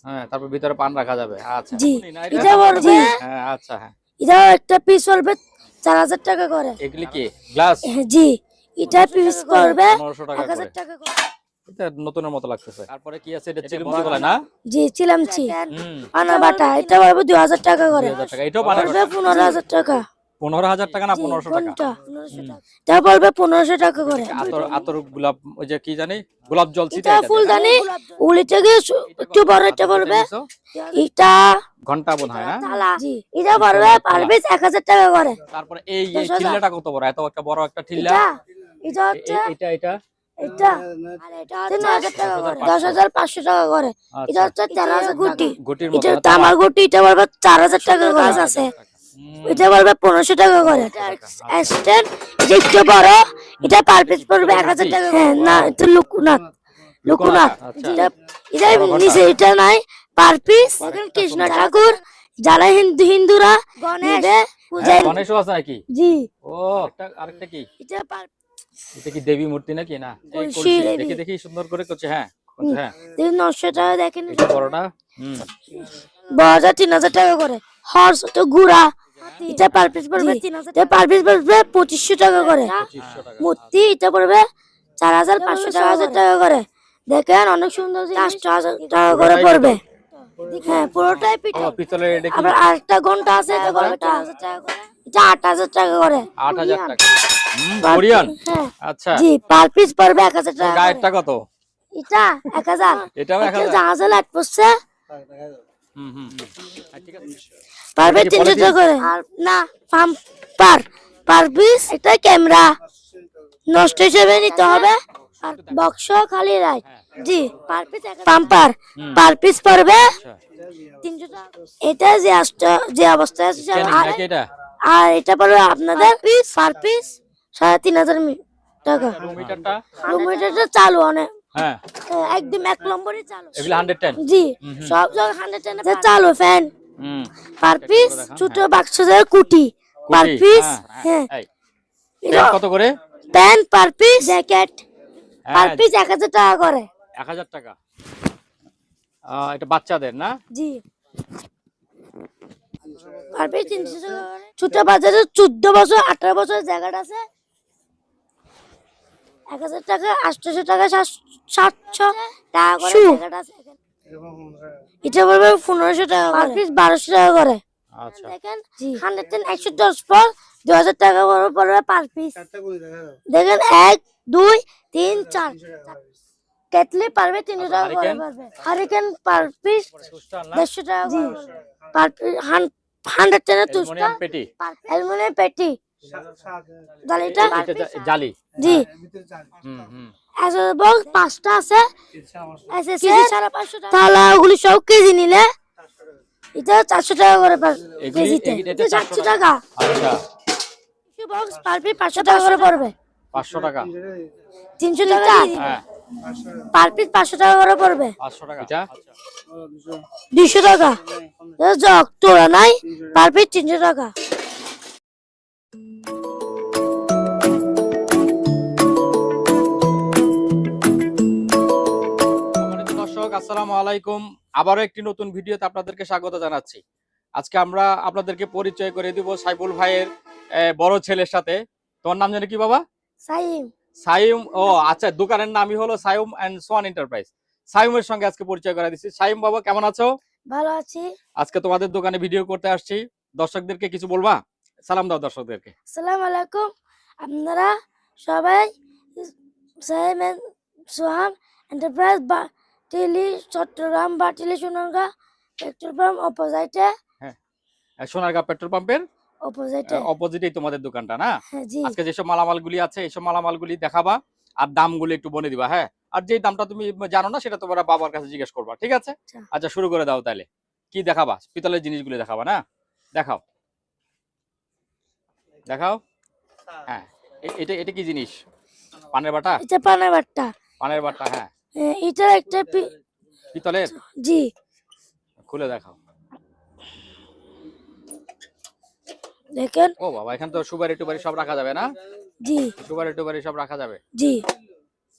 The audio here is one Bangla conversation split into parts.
হ্যাঁ, তারপর ভিতরে পান রাখা যাবে। আচ্ছা। জি না, এটা পড়বে হ্যাঁ, আচ্ছা, হ্যাঁ। এটা একটা পিস পড়বে 4000 টাকা করে। এগুলি কি গ্লাস? জি এটা পিস পড়বে 1500 টাকা করে। 1000 টাকা করে। এটা নতুনের মতো লাগতেছে। তারপরে কি আছে? এটা চিলমচি বলে না? জি চিলামচি হুম, পানা বাটা এটা পড়বে 2000 টাকা করে। 2000 টাকা। এটাও পানের পড়বে 15000 টাকা। 15000 টাকা না 1500 টাকা? কোনটা 1500 টাকা এটা পড়বে 1500 টাকা করে। আতর গোলাপ ওই যে কি জানি গোলাপ জল ছিটা এটা ফুলদানি উলি থেকে একটু বড় এটা পড়বে এটা ঘন্টা বোন হয় না? জি এটা পড়বে পার পিস 1000 টাকা করে। তারপরে এই ঠিল্লাটা কত বড়? এত একটা বড় একটা ঠিল্লা। এটা হচ্ছে এটা এটা আর এটা হচ্ছে 9000 টাকা করে 10500 টাকা করে। এটা হচ্ছে 4000 গুটি। এটা তামার গুটি এটা পড়বে 4000 টাকা করে আছে। এটা পড়বে 1500 টাকা করে। স্ট্যান্ড এটা একটু বড় এটা পার পিস পড়বে 1000 টাকা। হ্যাঁ না এটা লুকুনাথ এটা নিচে এটা নাই পার পিস। এখন কৃষ্ণ ঠাকুর যারা হিন্দুরা নেবে পূজায় গণেশও আছে নাকি? জি ও আরেকটা কি? এটা এটা কি দেবী মূর্তি নাকি? না কলসি। দেখি দেখি সুন্দর করে করছে। হ্যাঁ হ্যাঁ, 900 টাকা দেখেন। এটা বড়টা বড়টা 3000 টাকা করে। হর্স তো ঘোড়া এটা পার পিস পড়বে 3000 টাকা। পার পিস পড়বে 2500 টাকা করে। 2500 টাকা। মূর্তি এটা পড়বে 4500 টাকা করে। দেখেন অনেক সুন্দর 4000 টাকা করে পড়বে। হ্যাঁ পুরোটাই পিতলের। এটা কি? আবার আরেকটা ঘন্টা আছে এটা পড়বে 4000 টাকা করে। এটা 8000 টাকা করে। 8000 টাকা। কোরিয়ান। হ্যাঁ আচ্ছা, জি পার পিস পড়বে 1000 টাকা। গায়েরটা কত? এটা 1000। এটাও 1000। জাহাজে লাইট পড়ছে হুম হুম, ঠিক আছে। পারবে 300 টাকা করে। আর না পার পিস এটা ক্যামেরা নষ্ট হিসেবে নিতে হবে। আর বক্স খালি রাইট জি per piece pamper per piece পড়বে 300 টাকা। এটা যে অবস্থায় আছে নাকি এটা? আর এটা পড়বে আপনাদের পিস পার পিস 3500 টাকা। রুমমিটারটা চালু অনেক। হ্যাঁ, একদম 1 নম্বরই চালু। এগুলো 110। জি সব জায়গায় 110 চালু ফ্যান হুম, পার পিস ছোট বাক্স দিয়ে কুটি পার পিস। হ্যাঁ এটা কত করে? Pan per piece jacket per piece 1000 টাকা করে। 1000 টাকা। এটা বাচ্চাদের না? জি পার পিস 300 টাকা করে। ছোট বাজারে 14 বছর 18 বছর জ্যাকেট আছে 1000 টাকা 800 টাকা 700 টাকা করে জ্যাকেট আছে। এটা বলবে 1500 টাকা পার পিস 1200 টাকা করে। আচ্ছা, দেখেন 110 110 পর 2000 টাকা করে পড়বে পার পিস। দেখেন 1 2 3 4 কেটলি পারবে 300 টাকা করে পারবে। হারিকেন পার পিস 150 টাকা করে পার পিস 100 টাকা তুস্তা পেটি, অ্যালুমিনিয়াম পেটি জালিটা জালি। জি হুম হুম, এসে বক্স 5টা আছে এসে 550 টাকা। তাহলে ওগুলি সব কেজি নিলে এটা 400 টাকা করে পার কেজিতে। এটা 400 টাকা। আচ্ছা, কিছু বক্স পার পিস 500 টাকা করে পড়বে। 500 টাকা। 300 টাকা হ্যাঁ, পার পিস 500 টাকা করে পড়বে। 500 টাকা। এটা 200 টাকা। জগ তোরা নাই পার পিস 300 টাকা। সম্মানিত দর্শক, আসসালামু আলাইকুম। আবারও একটি নতুন ভিডিওতে আপনাদেরকে স্বাগত জানাচ্ছি। আজকে আমরা আপনাদেরকে পরিচয় করে দিব সাইফুল ভাইয়ের বড় ছেলের সাথে। তোমার নাম জানি কি বাবা? সাইম। সাইম। ও আচ্ছা, দোকানের নামই হলো সাইম এন্ড সোয়ান এন্টারপ্রাইজ। সাইমের সঙ্গে আজকে পরিচয় করে দিচ্ছি। সাইম বাবা কেমন আছো? ভালো আছি। আজকে তোমাদের দোকানে ভিডিও করতে আসছি। দর্শকদেরকে কিছু বলবা? সালাম দাও দর্শকদেরকে। আসসালামু আলাইকুম। আপনারা সবাই Saim and Sohan enterprise Batili Chattogram Batili Sonargaon petrol pump অপোজিটে। হ্যাঁ, সোনারগাঁ পেট্রোল পাম্পের অপোজিটেই তোমাদের দোকানটা না? জি। আজকে যেসব মালামালগুলি আছে এইসব মালামালগুলি দেখাবা আর দামগুলো একটু বলে দিবা। হ্যাঁ, আর যেই দামটা তুমি জানো না সেটা তোমরা বাবার কাছে জিজ্ঞেস করবা, ঠিক আছে? আচ্ছা শুরু করে দাও তাহলে। কি দেখাবা? পিতলের জিনিসগুলো দেখাবা না? দেখাও দেখাও। হ্যাঁ, এটা এটা কি জিনিস? পানের বাটা? এটা পানের বাটা। পানের বাটা, হ্যাঁ। এটা একটা পিতলের? জি। খুলে দেখাও। দেখেন। ও বাবা, এখানে তো সুপারি টুপারি সব রাখা যাবে না? জি সুপারি টুপারি সব রাখা যাবে। জি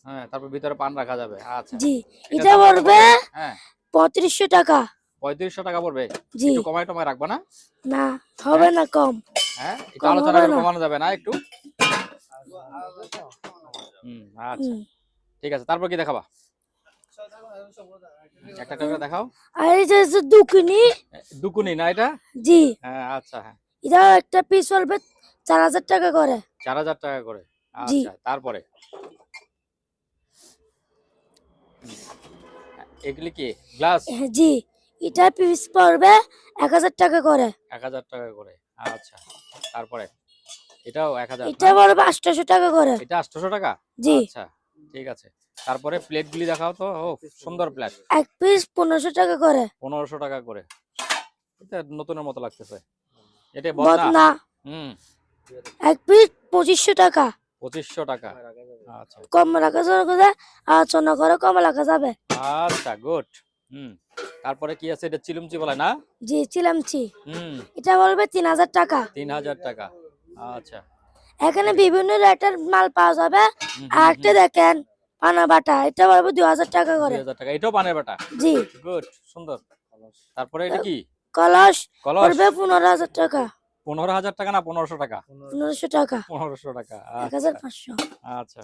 হ্যাঁ, তারপর ভিতরে পান রাখা যাবে। আচ্ছা জি এটা পড়বে হ্যাঁ 3500 টাকা। 3500 টাকা পড়বে। জি একটু কমায় টমায় রাখবা না? না হবে না কম। হ্যাঁ একটু কম আলোচনা হবে করে না। কমানো যাবে না একটু? আচ্ছা ঠিক আছে, তারপর কি দেখাবা? একটা করে দেখাও। আর এই যে যে দুকুনি, দুকুনি না এটা? জি হ্যাঁ আচ্ছা, হ্যাঁ এটা একটা পিস পড়বে 4000 টাকা করে। 4000 টাকা করে। জি আচ্ছা তারপরে এগুলি কি গ্লাস? জি এটা পিস পড়বে 1000 টাকা করে। 1000 টাকা করে। আচ্ছা তারপরে এটাও 1000 এটা না? পড়বে 800 টাকা করে। এটা 800 টাকা। জি আচ্ছা ঠিক আছে, তারপরে প্লেটগুলি দেখাও তো। ও সুন্দর প্লেট। এক পিস 1500 টাকা করে। 1500 টাকা করে। এটা নতুনের মতো লাগতেছে। এটা বদনা? বদনা হুম এক পিস 2500 টাকা। 2500 টাকা। আচ্ছা কম রাখা যাবে, আলোচনা করে কম রাখা যাবে। আচ্ছা গুড। হুম তারপরে কি আছে? এটা চিলুমচি বলে না? জি চিলামচি হুম এটা বলবে 3000 টাকা। 3000 টাকা। আচ্ছা এখানে বিভিন্ন রেটের মাল পাওয়া যাবে। হুম আর হুম একটা দেখেন পানা বাটা, এটা বলবে 2000 টাকা করে। 2000 টাকা। এটাও পানের বাটা। জি গুড সুন্দর। তারপরে এটা কি? কলস কলস? পড়বে 15000 টাকা। 15000 টাকা না 1500 টাকা? 1500 টাকা। 1500 টাকা। আচ্ছা 1500। আচ্ছা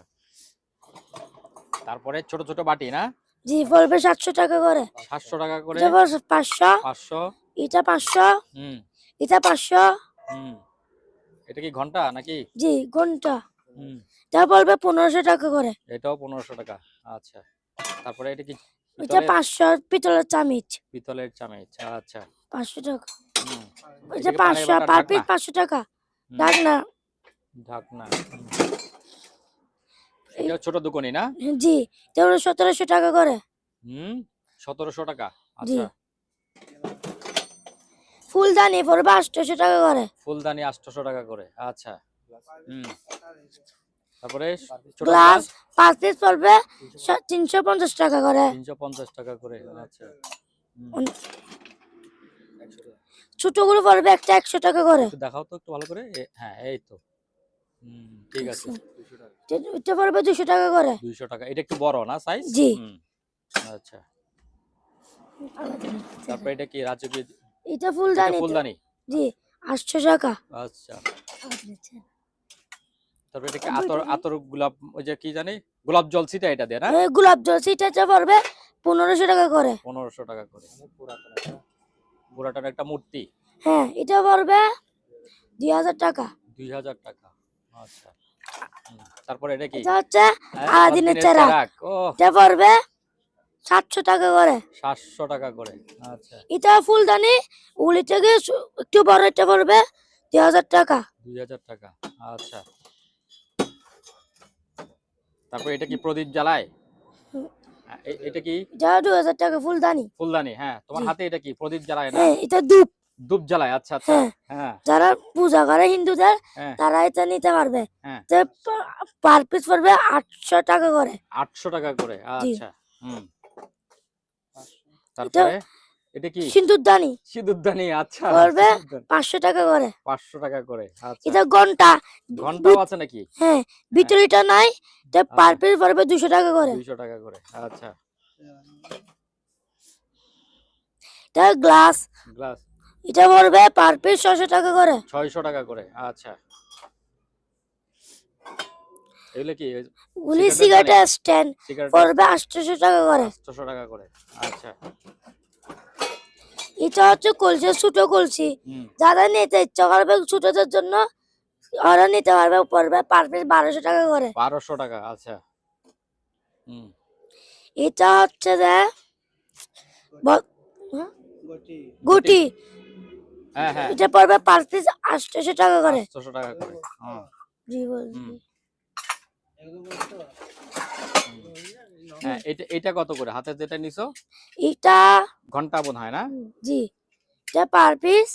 তারপরে ছোট ছোট বাটি না? জি পড়বে 700 টাকা করে। 700 টাকা করে। এটা পড়বে 500। 500। এটা 500। হুম এটা 500। হুম এটা কি ঘন্টা নাকি? জি ঘন্টা হুম এটা পড়বে 1500 টাকা করে। এটাও 1500 টাকা। আচ্ছা তারপরে এটা কি এটা পিতলের? 500 পিতলের চামিচ পিতলের চামচ। আচ্ছা 500 টাকা। হুম এটা এটা কি পানের 500 বাটার পার পিস ঢাকনা? 500 টাকা। হুম, ঢাকনা ঢাকনা। এটা ছোট দোকানি না? জি এটা হলো 1700 টাকা করে। হুম 1700 টাকা। জি আচ্ছা ফুলদানি পড়বে 800 টাকা করে। ফুলদানি 800 টাকা করে। আচ্ছা হুম তারপরে ছোট গ্লাস গ্লাস? 5 পিস পড়বে 350 টাকা করে। 350 টাকা করে। আচ্ছা হুম ছোটগুলো পড়বে একটা 100 টাকা করে। একটু দেখাও তো একটু ভালো করে। হ্যাঁ এই তো। হুম ঠিক আছে। এটা পড়বে 200 টাকা করে। 200 টাকা। এটা একটু বড় না সাইজ? জি হুম আচ্ছা তারপরে এটা কি রাজকীয়? এটা এটা ফুলদানি ফুলদানি। জি 800 টাকা। আচ্ছা তারপরে এটা কি আতর? আতর গোলাপ ওই যে কি জানি গোলাপ জল ছিটা এটা দেয় না? গোলাপ জল এটা পড়বে 1500 টাকা করে। 1500 টাকা করে। পুরাটার একটা মূর্তি। হ্যাঁ এটা পড়বে 2000 টাকা। 2000 টাকা। আচ্ছা তারপরে এটা কি? এটা হচ্ছে হ্যাঁ, আলাদিনের আলাদিনের চেরাগ। চেরাগ। ও এটা পড়বে 700 টাকা করে। 700 টাকা করে। আচ্ছা এটা ফুলদানি ওগুলি থেকে একটু বড়, এটা পড়বে 2000 টাকা। 2000 টাকা। আচ্ছা তারপর এটা কি প্রদীপ জ্বালায়? এটা কি? এটা 2000 টাকা ফুলদানি। ফুলদানি। হ্যাঁ তোমার জি। হাতে এটা কি প্রদীপ জ্বালায় না? হ্যাঁ এটা ধূপ। ধূপ জ্বালায়। আচ্ছা আচ্ছা হ্যাঁ হ্যাঁ যারা পূজা করে হিন্দুদের হ্যাঁ তারা এটা নিতে পারবে। হ্যাঁ পার পিস পড়বে 800 টাকা করে। 800 টাকা করে। জি আচ্ছা হুম তারপরে এটা কি? সিন্দুরদানি সিঁদুরদানি। আচ্ছা পড়বে সিঁদুরদানি। 500 টাকা করে। 500 টাকা করে। আচ্ছা এটা ঘন্টা। ঘন্টাও আছে নাকি? হ্যাঁ ভিতরিটা নাই, এটা পার পিস পড়বে 200 টাকা করে। 200 টাকা করে। আচ্ছা এটা গ্লাস, গ্লাস এটা পড়বে পার পিস 600 টাকা করে। 600 টাকা করে। আচ্ছা এগুলো কি? গুলি সিগারেটের সিগারেটের স্ট্যান্ড সিগারেট পড়বে 800 টাকা করে। 800 টাকা করে। আচ্ছা এটা হচ্ছে কলসি, ছোট কলসি। হুম যারা নিতে ইচ্ছা করবে ছোটদের জন্য ওরা নিতে পারবে, পড়বে পার পিস 1200 টাকা করে। 1200 টাকা। আচ্ছা হুম এটা হচ্ছে যে হ্যাঁ? গুটি, হ্যাঁ হ্যাঁ এটা পড়বে পার পিস 800 টাকা করে। 800 টাকা করে। হ্যাঁ জি বলছি। হুম হ্যাঁ এটা এটা কত করে? হাতে যেটা নিছো এটা ঘন্টা বোধ হয় না? জি এটা পার পিস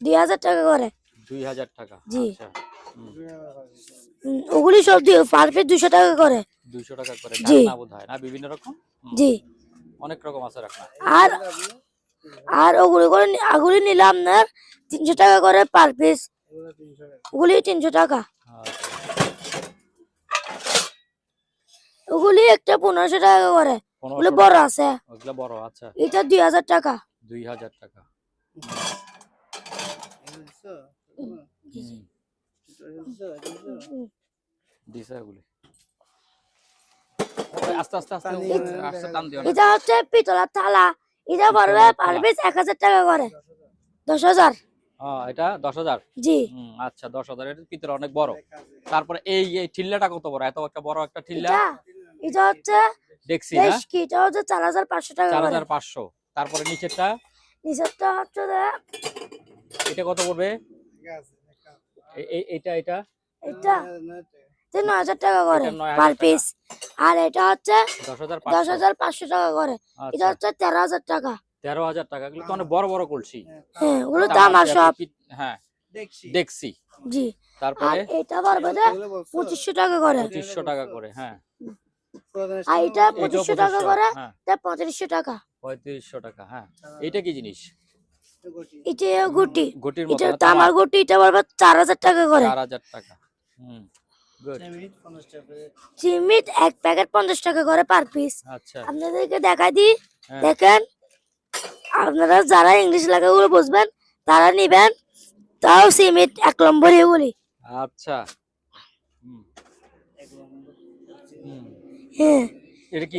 2000 টাকা করে। 2000 টাকা। জি আচ্ছা হুম ওগুলি সব পার পিস 200 টাকা করে। 200 টাকা করে। জি ঢাকনা বোধ হয় না বিভিন্ন রকম? হুম, জি অনেক রকম আছে ঢাকনা। আর আর ওগুলি নিলাম আপনার 300 টাকা করে পার পিস। ওগুলি 300 টাকা। আচ্ছা, ওগুলি একটা 1500 টাকা করে। ওগুলো বড় আছে, ওগুলা বড়। আচ্ছা, এটা 2000 টাকা। 2000 টাকা। দিছে এগুলি। আস্তে আস্তে আস্তে আস্তে টান দিও না। এটা হচ্ছে পিতলের থালা, এটা পড়বে পার পিস 1000 টাকা করে। 10,000। এটা 10,000। জি। আচ্ছা 10,000। এটা পিতল অনেক বড়। তারপরে এই এই ঠিল্লাটা কত বড়? এত একটা বড় একটা ঠিল্লা। এটা হচ্ছে দেখছি না, কি এটা হচ্ছে 4500 টাকা করে। 4500। তারপরে নিচেরটা নিচেরটা হচ্ছে এটা কত পড়বে? এটা এটা এটা 9000 টাকা করে পার পিস। আর এটা হচ্ছে 10,500 টাকা করে। এটা হচ্ছে 13,000 টাকা। 13,000 টাকা। এগুলো তো অনেক বড় বড় কলসি। হ্যাঁ, ওগুলো দাম আর সব। হ্যাঁ দেখছি। জি। তারপরে এটা পড়বে 2500 টাকা করে। 2500 টাকা করে। হ্যাঁ। আর এটা 2500 টাকা করে। এটা 3500 টাকা। 3500 টাকা। হ্যাঁ। এটা কি জিনিস? এটা গুটি। গুটির মতো। এটা তামার গুটি, এটা পড়বে 4000 টাকা করে। 4000 টাকা। গুড। চিমিট এক প্যাকেট 50 টাকা করে পার পিস। আচ্ছা। আপনাদেরকে দেখাই দিই, দেখেন। আপনারা যারা ইংলিশ লেখাগুলো বুঝবেন তারা নিবেন, তাও সিমিট 1 নম্বরই বলি। আচ্ছা। হ্যাঁ। এটা কি?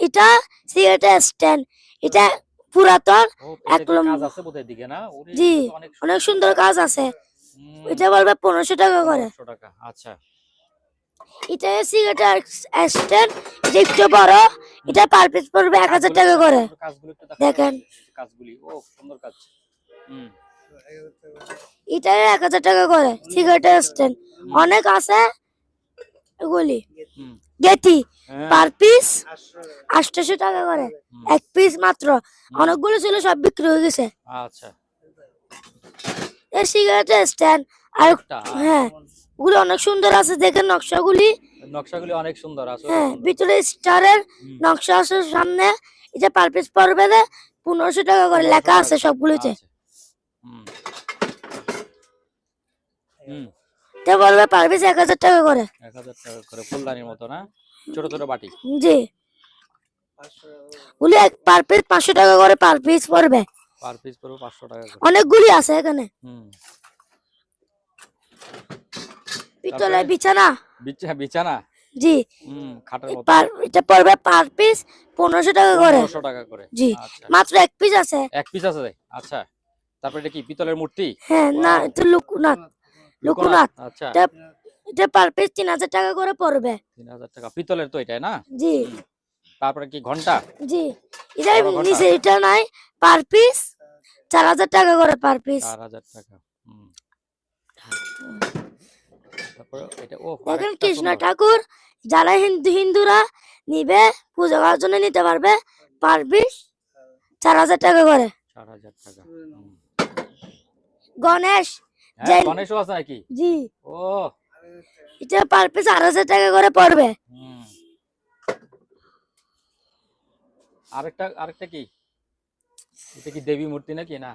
এটা সিগারেটের স্ট্যান্ড। এটা পুরাতন 1 কাজ আছে বোধহয় দিকে না? জি, অনেক সুন্দর কাজ আছে। এটা বলবে 1500 টাকা করে। 1500 টাকা। আচ্ছা। এটা সিগারেটের স্ট্যান্ড, এটা একটু বড়। এটা পার পিস পড়বে 1000 টাকা করে। কাজগুলো একটু দেখেন কাজগুলি। ও সুন্দর কাজ। এটা 1000 টাকা করে সিগারেটের স্ট্যান্ড। অনেক আছে এগুলি। গেটি পার পিস 800 টাকা করে। এক পিস মাত্র। অনেকগুলো ছিল, সব বিক্রি হয়ে গেছে। আচ্ছা। এই সিগারেটের স্ট্যান্ড আর হ্যাঁ, ওগুলো অনেক সুন্দর আছে, দেখেন নকশাগুলি। নকশাগুলি অনেক সুন্দর আছে। হ্যাঁ, ভিতরে স্টারের নকশা আছে সামনে। এটা পার পিস পড়বে 1500 টাকা করে, লেখা আছে সবগুলোতে। এটা পড়বে পার পিস 1000 টাকা করে। 1000 টাকা করে। ফুলদানির মতো না? ছোট ছোট বাটি। জি। ওগুলি পার পিস 500 টাকা করে পার পিস পড়বে। পার পিস পড়বে 500 টাকা করে। অনেকগুলি আছে এখানে। পিতলের বিছানা। বিছানা। জি। খাটের মতো। এটা পড়বে পার পিস 1500 টাকা করে। 1500 টাকা করে। জি। মাত্র এক পিস আছে। এক পিস আছে। আচ্ছা। তারপর এটা কি পিতলের মূর্তি? হ্যাঁ, না, এটা লোকনাথ। আচ্ছা। এটা পার পিস 3000 টাকা করে পড়বে। 3000 টাকা। পিতলের তো এটাই না? জি। তারপরে কি ঘন্টা? জি। এটা নিচে এটা নাই, পার পিস 4000 টাকা করে পার পিস। 4000 টাকা। তারপর এটা দেখেন কৃষ্ণ ঠাকুর, যারা হিন্দুরা নিবে পূজা করার জন্য নিতে পারবে, পার পিস 4000 টাকা করে। 4000 টাকা। গণেশ। গণেশও আছে নাকি? জি। ও, এটা পার পিস 8000 টাকা করে পড়বে। আরেকটা কি? এটা কি দেবী মূর্তি নাকি? না,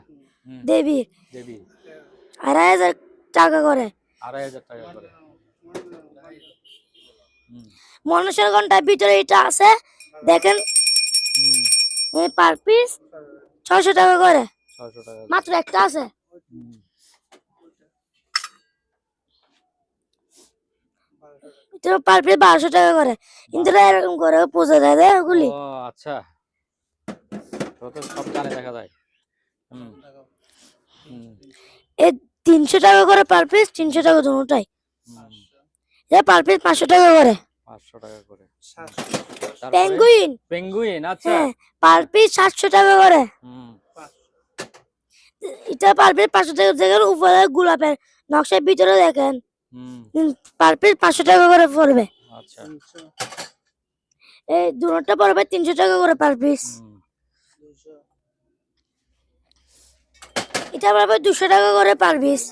দেবী। 2500 টাকা করে। 2500 টাকা করে। মনুষ্যের ঘন্টার ভিতরে এটা আছে, দেখেন। এই পার পিস 600 টাকা করে। 600 টাকা। মাত্র একটা আছে। এটা পার পিস 1200 টাকা করে। ইন্দ্রা এরকম করে পূজা দেয় ওগুলি। ও আচ্ছা, তো সব জানে দেখা যায়। এই 300 টাকা করে পার পিস, 300 টাকা দুটোটাই। এটা পার পিস 500 টাকা করে। 500 টাকা করে। পেঙ্গুইন। আচ্ছা। পার পিস 700 টাকা করে। এটা পার পিস 500 টাকা। দেখেন উপরে গোলাপের নকশার ভিতরে দেখেন, পার পিস 500 টাকা করে পড়বে। আচ্ছা। এই দুটোটা পড়বে 300 টাকা করে পার পিস। এটা পড়বে 200 টাকা করে পার পিস।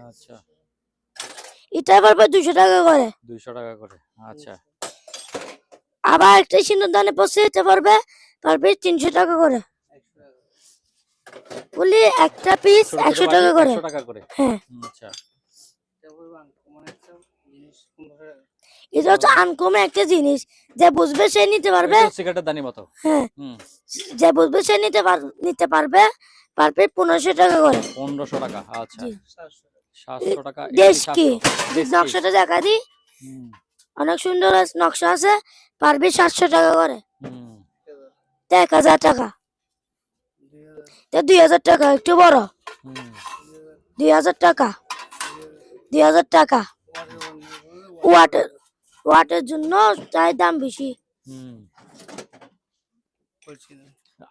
আচ্ছা। এটা পড়বে 200 টাকা করে। 200 টাকা করে। আচ্ছা। আবার একটা সিন্দুরদানে পড়ছে, এটা পড়বে পার পিস 300 টাকা করে। বলি একটা পিস 100 টাকা করে। 100 টাকা করে। হ্যাঁ। আচ্ছা। এটা হচ্ছে আনকমন একটা জিনিস, যে বুঝবে সে নিতে পারবে। সিগারেটের দানি মতো। হ্যাঁ, হুম, যে বুঝবে সে নিতে পারবে। পার পিস 1500 টাকা করে। 1500 টাকা। আচ্ছা, জি। 700 টাকা। দেশ কি 700 দেশ কি? নকশাটা দেখা দি, হুম, অনেক সুন্দর নকশা আছে। পার পিস 700 টাকা করে। হুম, 1000 টাকা। 2000 টাকা একটু বড়। হুম, 2000 টাকা। 2000 টাকা। ওয়াটের ওয়াটের জন্য চাই দাম বেশি। হুম।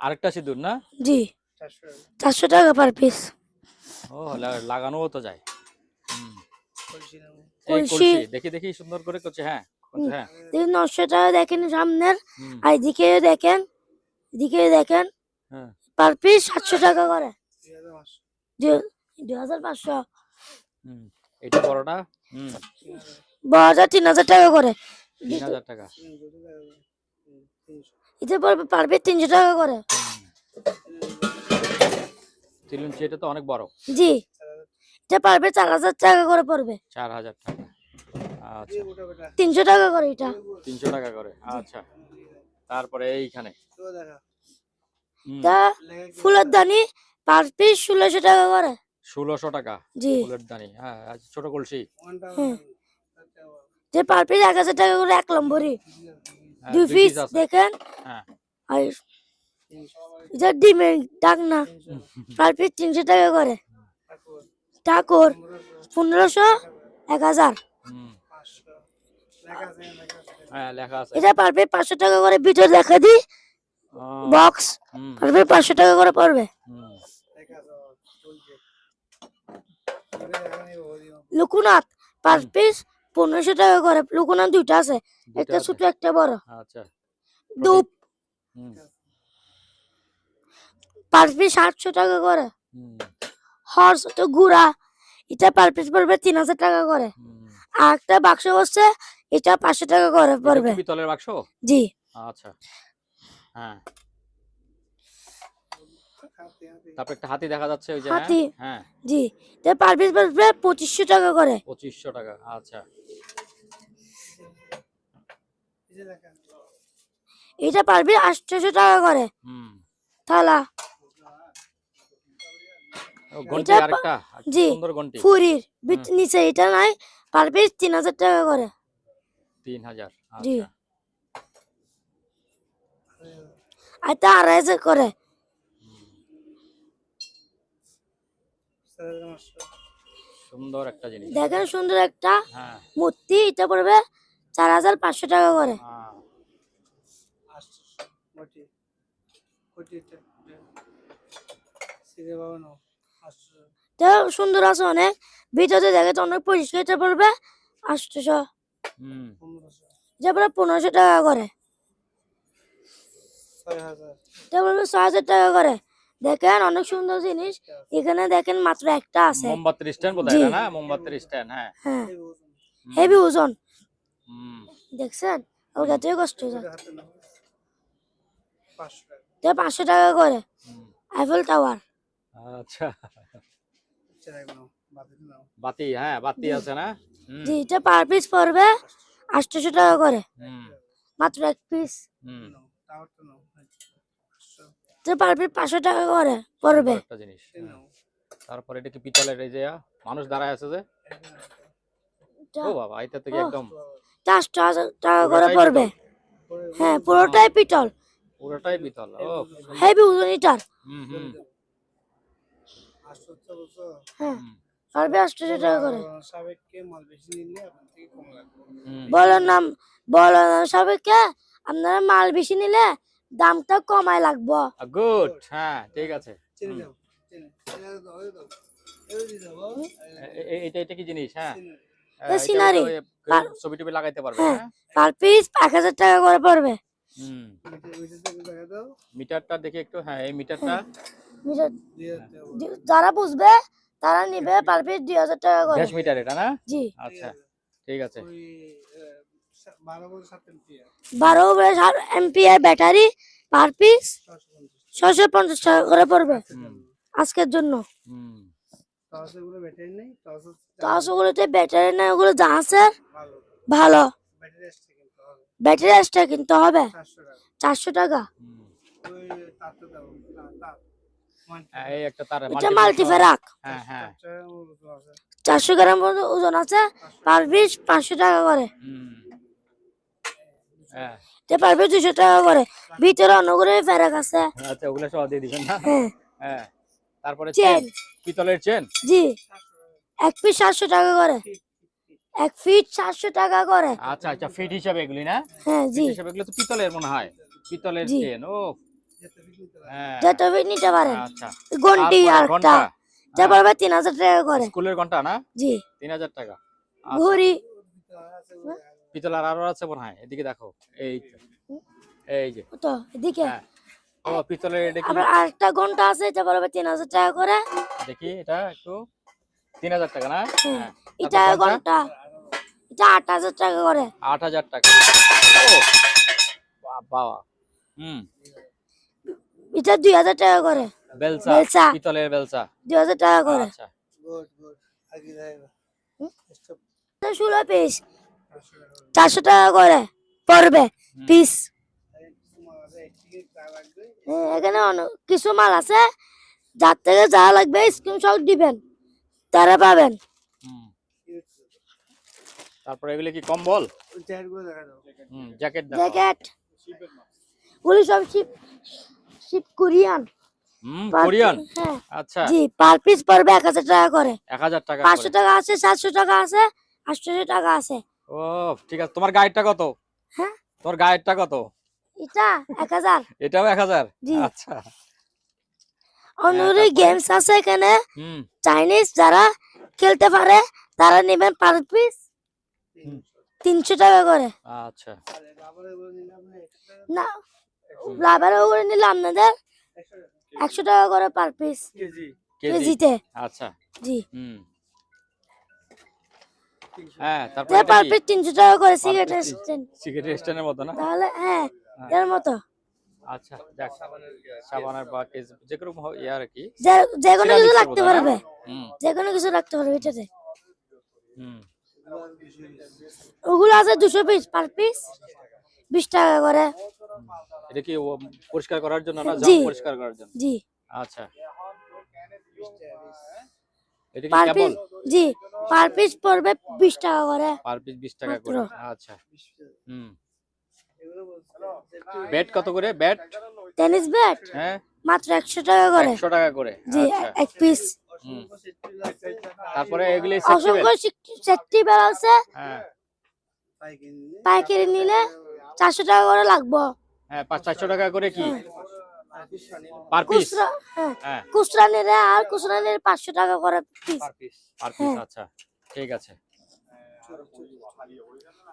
আরেকটা সিঁদুর না? জি, 400 টাকা পার পিস। ও, লাগানোও তো যায়। হুম। এই কলসি। কলসি দেখি দেখি সুন্দর করে করছে। হ্যাঁ, করছে, হ্যাঁ। 900 টাকা দেখেন সামনের, হুম, আর এদিকে দেখেন, এদিকে দেখেন। হ্যাঁ, পার পিস 700 টাকা করে। 2500। হুম। এটা বড়টা? হুম, বড়টা 3000 টাকা করে। 3000 টাকা। এটা পড়বে পার পিস 300 টাকা করে। চিলুনচি, এটা তো অনেক বড়। জি, এটা পারবে 4000 টাকা করে পড়বে। 4000 টাকা। আচ্ছা, 300 টাকা করে এটা। 300 টাকা করে। আচ্ছা, তারপরে এইখানে হুম, তা ফুলের দানি পার পিস 1600 টাকা করে। 1600 টাকা জি, ফুলের দানি। হ্যাঁ, আর ছোট কলসি। হ্যাঁ। যে পার পিস 1000 টাকা করে এক লম্বরি। হ্যাঁ, 2 2 পিস পিস আছে। দেখেন। হ্যাঁ, আর এটা ডিমের ডাক না, পার পিস 300 টাকা করে। ঠাকুর 1500, 1000। হুম, হ্যাঁ, লেখা আছে। এটা পার পিস 500 টাকা করে। ভিতরে দেখা দি ও, বক্স, হুম, পার পিস 500 টাকা করে পড়বে। হুম, লুকুনাথ পার পিস 1500 টাকা করে। লুকুনাথ দুইটা আছে, দুইটা একটা আছে। ছোট একটা বড়। আচ্ছা, ধূপ হুম, পার পিস 800 টাকা করে। হুম, হর্স তো ঘোড়া, এটা পার পিস পড়বে 3000 টাকা করে। হুম। আর একটা বাক্স বসছে, এটা 500 টাকা করে এটা পড়বে। কি পিতলের বাক্স? জি, আচ্ছা, হ্যাঁ। তারপর একটা হাতি দেখা যাচ্ছে ওই যে। হ্যাঁ, হাতি। হ্যাঁ, জি, এটা পার পিস পড়বে 2500 টাকা করে। 2500 টাকা। আচ্ছা, এটা পার পিস 800 টাকা করে। হুম। থালা। ও, ঘন্টি এটা আরেকটা জি, সুন্দর ঘন্টি। ফুরির হুম, নিচে এটা নাই, পার পিস 3000 টাকা করে। 3000। জি, আচ্ছা, আর এটা 2500 করে। সুন্দর একটা জিনিস। দেখেন সুন্দর একটা হ্যাঁ, মূর্তি, এটা পড়বে 4500 টাকা করে। হ্যাঁ, এটা সুন্দর আছে অনেক। ভিতরে দেখে তো অনেক পরিষ্কার। এটা পড়বে 800। হুম, এটা পড়বে 1500 টাকা করে। এটা পড়বে 6000 টাকা করে। দেখেন অনেক সুন্দর জিনিস। এখানে দেখেন মাত্র একটা আছে। মোমবাতির স্ট্যান্ড বোধহয় জি, এটা না? মোমবাতির স্ট্যান্ড। হ্যাঁ, হ্যাঁ, হুম, হেভি ওজন। হুম, দেখছেন ওটা থেকে কষ্ট হয়ে যায়। এটা 500 টাকা করে। হুম। Eiffel tower. আচ্ছা, বাতি। হ্যাঁ, বাতি জি, আছে না? হুম, জি, এটা পার পিস পড়বে 800 টাকা করে। হুম, মাত্র এক পিস। হুম। এটা পার পিস 500 টাকা করে পড়বে। সুন্দর একটা জিনিস। হ্যাঁ। তারপরে এটা কি পিতলের এই যে মানুষ দাঁড়ায় আছে যে? এটা ও বাবা, এটা থেকে ও, একদম 400 টাকা করে পুরোটাই পড়বে। পিতল। হ্যাঁ, পুরোটাই পিতল। পুরোটাই পিতল। ও, সুন্দর। হেভি ওজন এটার। হুম, হুম, হ্যাঁ, হুম, পারবে 800 টাকা করে। হুম, বলার নাম বলার নাম সাপেক্ষে আপনারা মাল বেশি নিলে দামটা কমায় লাগবো। গুড। হ্যাঁ, ঠিক আছে। হুম। এটা এটা কি জিনিস? হ্যাঁ, এটা এটা সিনারি। ওই কেউ ছবি টবি লাগাইতে পারবে। হ্যাঁ, হ্যাঁ, পার পিস 1000 টাকা করে পড়বে। হুম। মিটারটা দেখি একটু। হ্যাঁ, এই মিটারটা। মিটার- হ্যাঁ। যারা বুঝবে তারা নিবে পার পিস 2000 টাকা করে। গ্যাস মিটার এটা না? জি, আচ্ছা, ঠিক আছে। 12 এম্পিয়ার ব্যাটারি, পার পিস 650 টাকা করে পড়বে হুম, আজকের জন্য। হুম, তো আসলে ব্যাটারি না, ওগুলো যা আছে ভালো। ব্যাটারি এক্সট্রা কিনতে হবে 400 টাকা। এই একটা তার এটা মাল্টিফেরাক হ্যাঁ হ্যাঁ 400 গ্রাম পর্যন্ত ওজন আছে, পার পিস 500 টাকা করে। হ্যাঁ এটা পার পিস 200 টাকা করে। ভিতরে অনেকগুলো ফেরাক আছে। আচ্ছা, ওগুলো সব দিয়ে দিবেন না? হ্যাঁ হ্যাঁ, তারপরে চেন, পিতলের চেন। জি, এক পিস 700 টাকা করে, 1 ফিট 700 টাকা করে। আচ্ছা আচ্ছা, ফিট হিসাবে এগুলি না? হ্যাঁ জি, ফিট হিসাবে এগুলো তো পিতলের মনে হয়, পিতলের জি। চেন। ও হ্যাঁ যত ফিট নিতে পারেন। আচ্ছা, ঘন্টি তারপরে আর ঘন্টা। যা পড়বে 3000 টাকা করে। স্কুলের ঘন্টা না? জি। 3000 টাকা। আচ্ছা, ঘড়ি পিতলের আরো আছে মনে হয়, এদিকে দেখো। এই তো, এই যে তো এদিকে হ্যাঁ। ও পিতলের, এটা কি? আবার আরেকটা ঘন্টা আছে, যা পড়বে 3000 টাকা করে। দেখি এটা একটু, 3000 টাকা না? হ্যাঁ, হ্যাঁ। এটা তারপর ঘন্টা, এটা 8000 টাকা করে। 8000 টাকা। ও বাবা। এটা 2000 টাকা করে। বেলচা, বেলচা। পিতলের বেলচা। 2000 টাকা করে। আচ্ছা 16 পিস 400 টাকা করে পড়বে পিস। এখানে কিছু মাল আছে, যার থেকে যা লাগবে স্ক্রিনশট দিবেন, তারা পাবেন। তারপরে এগুলো কি কম্বল? জ্যাকেট দেখো। জ্যাকেট গুলি সব শিপ শিপ কোরিয়ান। কোরিয়ান। হ্যাঁ আচ্ছা, জি, পার পিস পড়বে 1000 টাকা করে। 1000 টাকা 500 করে। টাকা আছে, 700 টাকা আছে, 800 টাকা আছে। ও ঠিক আছে, তোমার গাইডটা কত? হ্যাঁ, তোমার গাইডটা কত? এটা 1000। এটাও 1000? জি। আচ্ছা। অন্যদের তারপরে? গেমস আছে এখানে, হুম চাইনিজ যারা খেলতে পারে তারা নেবেন পার পিস 300 টাকা করে। আচ্ছা। না, রাবার ওগুলো নিলে আপনাদের 100 টাকা করে পার পিস কেজি? কেজিতে। আচ্ছা। জি, হ্যাঁ, তারপরে এটা পার কি? পিস 300 টাকা করে Per cigarette piece stand. Cigarette স্ট্যান্ডের মতো না? তাহলে হ্যাঁ, এর মতো আচ্ছা, যাক, সাবানের বা যে কোনো ইয়ে আর কি। যে কোনো কিছু সিরামিক্সের রাখতে বোধহয় না? পারবে, হুম যে কোনো কিছু রাখতে পারবে এটাতে। হুম। ওগুলো আছে 200 পিস, পার পিস 20 টাকা করে। এটা কি পরিষ্কার করার জন্য না, জি। জাম পরিষ্কার করার জন্য? জি, আচ্ছা। এটা কি পার কেবল? পিস, জি, পার পিস পড়বে 20 টাকা করে। পার পিস 20 টাকা মাত্র। করে। আচ্ছা। ব্যাট কত করে ব্যাট? টেনিস ব্যাট হ্যাঁ, মাত্র 100 টাকা করে। 100 টাকা করে। জি, আচ্ছা। এক পিস। হুম। তারপরে এগুলি সেফটি অসংখ্য বেল্ট। সেফটি বেল্ট আছে, হ্যাঁ পাইকারি নিলে 400 টাকা করে লাগবে। হ্যাঁ, 400 টাকা করে কি পার পিস? খুচরা, হ্যাঁ, হ্যাঁ, খুচরা নিলে আর খুচরা নিলে 500 টাকা করে পিস। Per piece. হ্যাঁ। আচ্ছা, ঠিক আছে।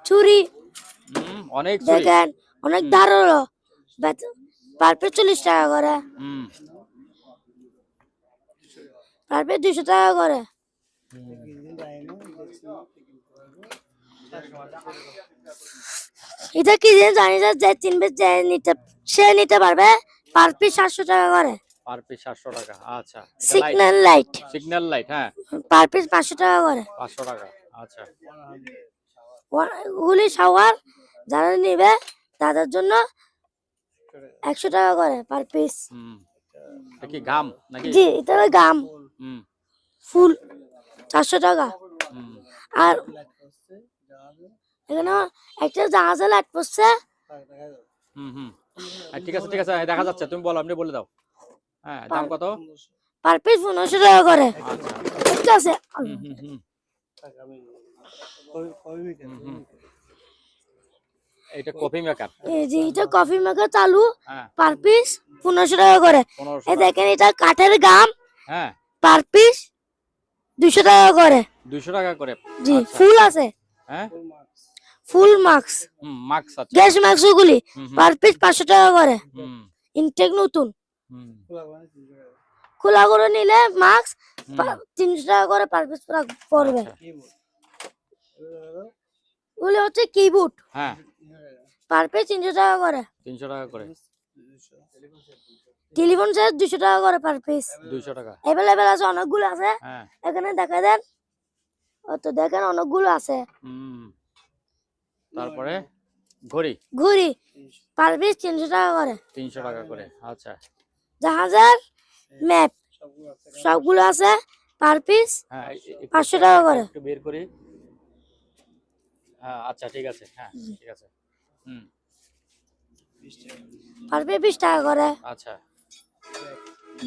ছুরি অনেক ছুরি। দেখেন, অনেক ধারালো, পার পিস 40 টাকা করে, হুম পার পিস 200 টাকা করে। এটা কি জিনিস জানি না, যে চিনবে সে নিতে পারবে, পার পিস 700 টাকা করে। পার পিস 700 টাকা। আচ্ছা, সিগন্যাল লাইট সিগন্যাল লাইট। হ্যাঁ, পার পিস 500 টাকা করে। 500 টাকা। আচ্ছা। গুলি শাওয়ার যারা নিবে তাদের জন্য 100 টাকা করে পার পিস। এটা কি গাম নাকি? জি, এটা হলো গাম হুম ফুল 400 টাকা। হুম। আর এখানে একটা জাহাজে লাইট পড়ছে, হুম হুম। ঠিক আছে ঠিক আছে, দেখা যাচ্ছে, তুমি বলো, আপনি বলে দাও। হ্যাঁ, দাম কত? পার পিস 1500 টাকা করে। আচ্ছা। ঠিক আছে। হুম হুম হুম। এটা কফি মেকার। এই যে এটা কফি মেকার চালু, হ্যাঁ, পার পিস 1500 টাকা করে। 1500 এই টাকা। দেখেন, এটা কাঠের গাম, হ্যাঁ, পার পিস 200 টাকা করে। 200 টাকা করে। জি, আচ্ছা। ফুল আছে, হ্যাঁ, ফুল মাস্ক, মাস্ক আছে। গ্যাস মাস্ক গুলি পার পিস 500 টাকা করে। হুম ইনটেক নতুন, হুম। খোলা করে নিলে মাস্ক 300 টাকা করে পার পিস পড়বে। আচ্ছা। ওগুলো হচ্ছে কিবোর্ড, হ্যাঁ, পার পিস 300 টাকা করে। 300 টাকা করে। টেলিফোন সেট 200 টাকা করে পার পিস। 200 টাকা। অ্যাভেলেবেল আছে, অনেকগুলো আছে হ্যাঁ। এখানে, দেখা দেন, তো দেখেন অনেকগুলো আছে। তারপরে ঘড়ি ঘড়ি পার পিস 300 টাকা করে। 300 টাকা করে। আচ্ছা জাহাজের ম্যাপ সবগুলো আছে পার পিস হ্যাঁ 500 টাকা করে। একটু বের করি। হ্যাঁ আচ্ছা ঠিক আছে, হ্যাঁ ঠিক আছে। হুম পার পিস 20 টাকা করে। আচ্ছা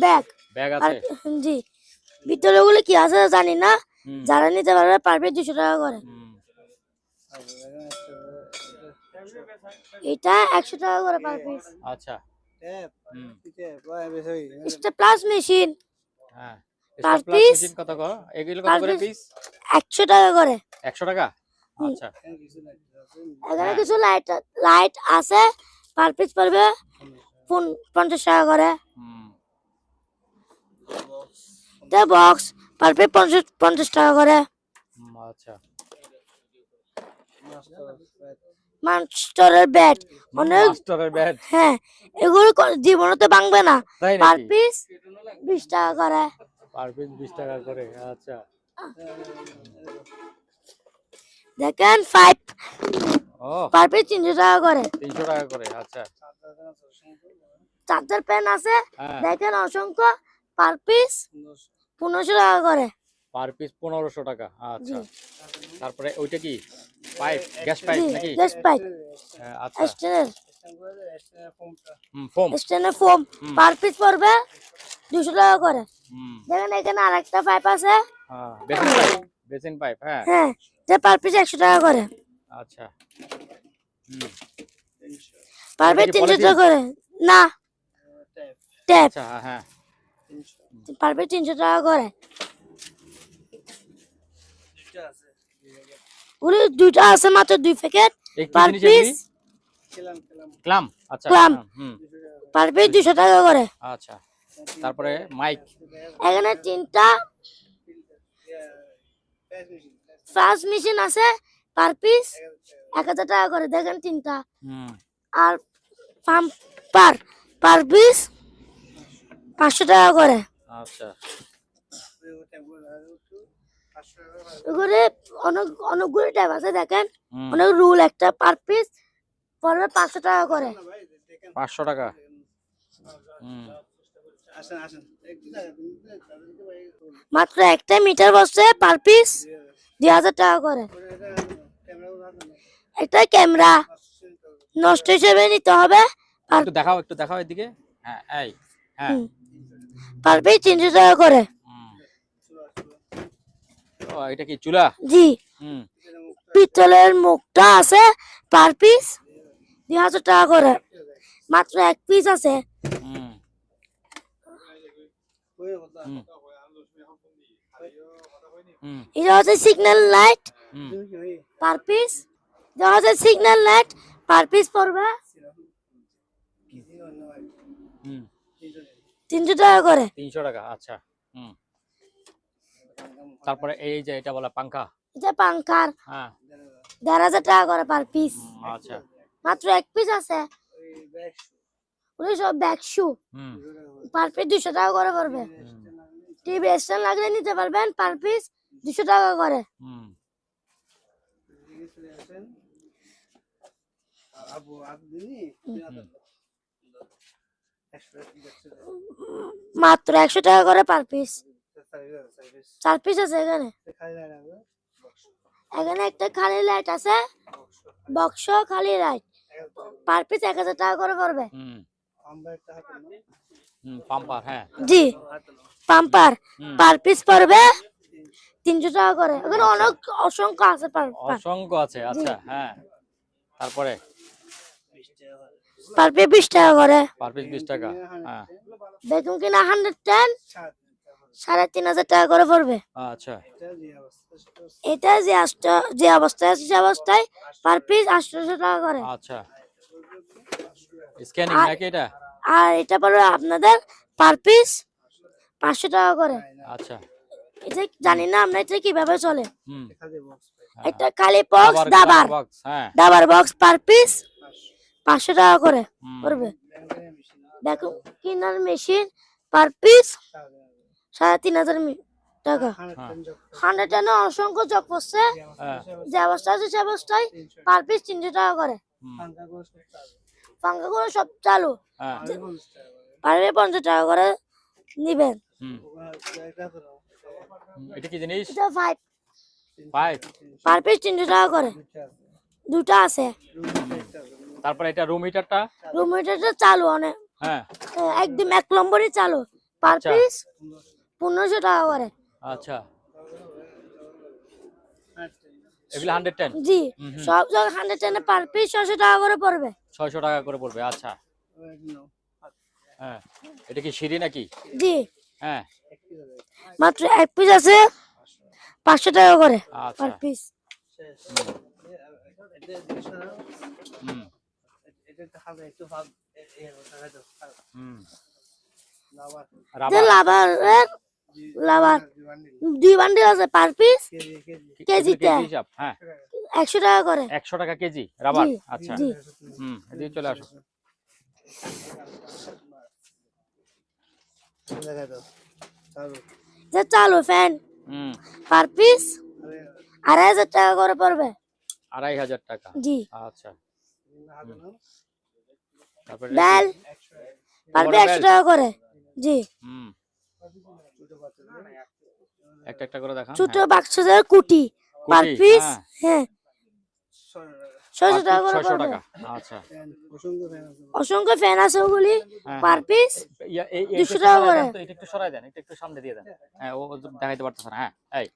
ব্যাগ ব্যাগ আছে। জি, ভিতরে ওগুলো কি আছে জানি না, হুম যারা নিতে পারবে পার পিস 200 টাকা করে। হুম, এটা 100 টাকা করে পার পিস। আচ্ছা হুম স্টেপলার মেশিন হ্যাঁ পার স্টেপলার পিস মেশিন কত করে? এগুলো কত পার করে পিস পিস? 100 টাকা করে। 100 টাকা। আচ্ছা এখানে কিছু লাইট আছে, পার পিস পড়বে 50 টাকা করে। হুম এটা বক্স পার পিস 50 টাকা করে। আচ্ছা মাস্টারের ব্যাট অনেক, মাস্টারের ব্যাট হ্যাঁ এগুলো জীবনে তো ভাঙবে না। তাই পার নাকি? পিস 20 টাকা করে। পার পিস 20 টাকা করে। আচ্ছা দেখেন 5 ও পার পিস 300 টাকা করে। 300 টাকা করে। আচ্ছা চার্জার পেন আছে হ্যাঁ দেখেন অসংখ্য, পার পিস 1500 টাকা করে। পার পিস 1500 টাকা। আচ্ছা জি তারপরে ওইটা কি পাইপ, গ্যাস পাইপ জি, নাকি? গ্যাস পাইপ হ্যাঁ, আচ্ছা স্টেনের ফোম। স্টেনের ফোম হুম। পার পিস পড়বে 200 টাকা করে। হুম দেখেন এখানে আরেকটা পাইপ আছে, হ্যাঁ বেসিন পাইপ, বেসিন পাইপ হ্যাঁ। হ্যাঁ যে পার পিস 100 টাকা করে। আচ্ছা হুম পার এটা পিস কি 300 পলিথিন? টাকা করে না, ট্যাপ আচ্ছা হ্যাঁ পার পিস 300 টাকা করে। ওগুলো দুইটা আছে মাত্র 2 প্যাকেট, এই কি পার জিনিস পিস এগুলি? ক্লাম। আচ্ছা ক্লাম হুম পার পিস 200 টাকা করে। আচ্ছা তারপরে মাইক। এখানে 3টা ফ্লাশ মেশিন আছে, পার পিস 1000 টাকা করে। দেখেন 3টা। হুম আর পাম্পার পার পিস 500 টাকা করে। আচ্ছা এগুলো অনেকগুলো ট্যাব আছে দেখেন, হুম অনেক রুল, একটা পার পিস পড়বে 500 টাকা করে। 500 টাকা। হুম মাত্র একটা মিটার বসছে, পার পিস 2000 টাকা করে। একটা ক্যামেরা নষ্ট হিসেবে নিতে হবে, একটু দেখাও এদিকে। হ্যাঁ এই হ্যাঁ পার পিস 300 টাকা করে। হুম। ও এটা কি চুলা? জি, হুম পিতলের মুখটা আছে, পার পিস 2000 টাকা করে। মাত্র এক পিস আছে। হুম হুম হুম এটা হচ্ছে সিগন্যাল লাইট, হুম পার পিস দেওয়া হচ্ছে সিগন্যাল লাইট, পার পিস পড়বে হুম 300 টাকা করে। 300 টাকা। আচ্ছা হুম তারপরে এই যে এটা বলা পাঙ্খা। এটা পাঙ্কার হ্যাঁ 1500 টাকা করে পার পিস। আচ্ছা মাত্র এক পিস আছে। ওগুলো সব ব্যাগ শু, হুম পার পিস 200 টাকা করে পড়বে। টিভি স্ট্যান্ড লাগলে নিতে পারবেন, পার পিস 200 টাকা করে। হুম মাত্র 100 টাকা করে পার পিস। 4 পিস আছে এখানে। এখানে একটা খালি লাইট আছে, বক্স খালি লাইট, পার পিস 1000 টাকা করে পড়বে। হুম হুম পাম্পার হ্যাঁ জি, পাম্পার হুম পার পিস পড়বে 300 টাকা করে। এখানে অনেক অসংখ্য আছে অসংখ্য আছে। আচ্ছা হ্যাঁ তারপরে পার পিস 20 টাকা করে। পার পিস 20 টাকা। হ্যাঁ বেগুন কিনা 110 3500 টাকা করে পড়বে। আচ্ছা এটা যে অবস্থায় আছে সে অবস্থায় পার পিস 800 টাকা করে। আচ্ছা স্ক্যানিং আর- নাকি এটা? আর এটা পড়বে আপনাদের পার পিস 500 টাকা করে। আচ্ছা এটা জানি না আমরা এটা কিভাবে চলে। হুম একটা খালি বক্স দাবার বক্স হ্যাঁ দাবার বক্স পার পিস 500 টাকা করে হুম পড়বে। দেখো কিনার মেশিন পার পিস 3500 টাকা। হ্যাঁ 110 অসংখ্য চক পড়ছে, হ্যাঁ যে অবস্থা আছে সে অবস্থায় পার পিস 300 টাকা করে। হুম, পাঙ্খাগুলো সব চালু, হ্যাঁ পার পিস 50 টাকা করে নিবেন। হুম। এটা কি জিনিস? এটা 5, পাইপ। পার পিস 300 টাকা করে, দুটো আছে। তারপরে এটা রুম হিটারটা। রুম হিটারটা চালু অনেক, হ্যাঁ একদম 1 নম্বরই চালু, পার আচ্ছা পিস 1500 টাকা করে। আচ্ছা, এগুলো 110। জি, হুম হুম, সব জায়গায় 110 পার পিস 600 টাকা করে পড়বে। 600 টাকা করে পড়বে। আচ্ছা হ্যাঁ, এটা কি সিঁড়ি নাকি? জি, হ্যাঁ মাত্র এক পিস আছে 500 টাকা করে আচ্ছা পার পিস। হুম হুম। যে রাবার লাভার 2 বান্ডিল আছে, পার পিস এগুলো কেজিতে কেজি হিসাব। হ্যাঁ 100 টাকা করে। 100 টাকা কেজি রাবার। জি আচ্ছা জি, হুম, এদিকে চলে আসো। যে চালু ফ্যান হুম, পার পিস 2500 টাকা করে পড়বে। 2500 টাকা। জি, আচ্ছা তারপরে বেল পার পিস 100 টাকা করে। জি, হুম, একটা একটা করে দেখান। ছোট হ্যাঁ বাক্সের কুটি পার কুটি, পিস, হ্যাঁ হ্যাঁ 600 টাকা করে 600 পড়বে। টাকা। আচ্ছা অসংখ্য ফ্যান আছে ওগুলি, হ্যাঁ পার হ্যাঁ, পিস এই 200 একটু টাকা সরাই করে। দেন তো, এটা একটু সরাই দেন, এটা একটু সামনে দিয়ে দেন। হ্যাঁ ও দেখাইতে পারতেছে না। হ্যাঁ এই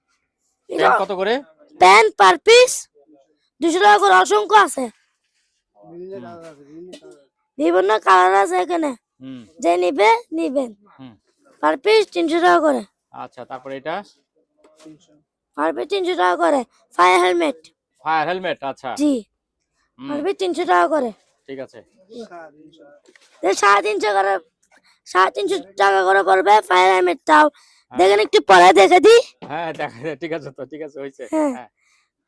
এটা ফ্যান কত করে? প্যান পার পিস 200 টাকা করে। অসংখ্য আছে, বিভিন্ন কালার আছে এখানে, হুম যে নিবেন। হুম পার পিস 300 টাকা করে, আচ্ছা তারপরে এটা পার পিস 300 টাকা করে। Fire helmet, fire helmet. আচ্ছা জি, হুম পার পিস 300 টাকা করে। ঠিক আছে। 350 করে, 350 টাকা করে পড়বে ফায়ার হেলমেটটাও। হ্যাঁ দেখেন একটু পরে দেখে দিই। হ্যাঁ দেখা ঠিক আছে তো, ঠিক আছে হয়েছে। হ্যাঁ, হ্যাঁ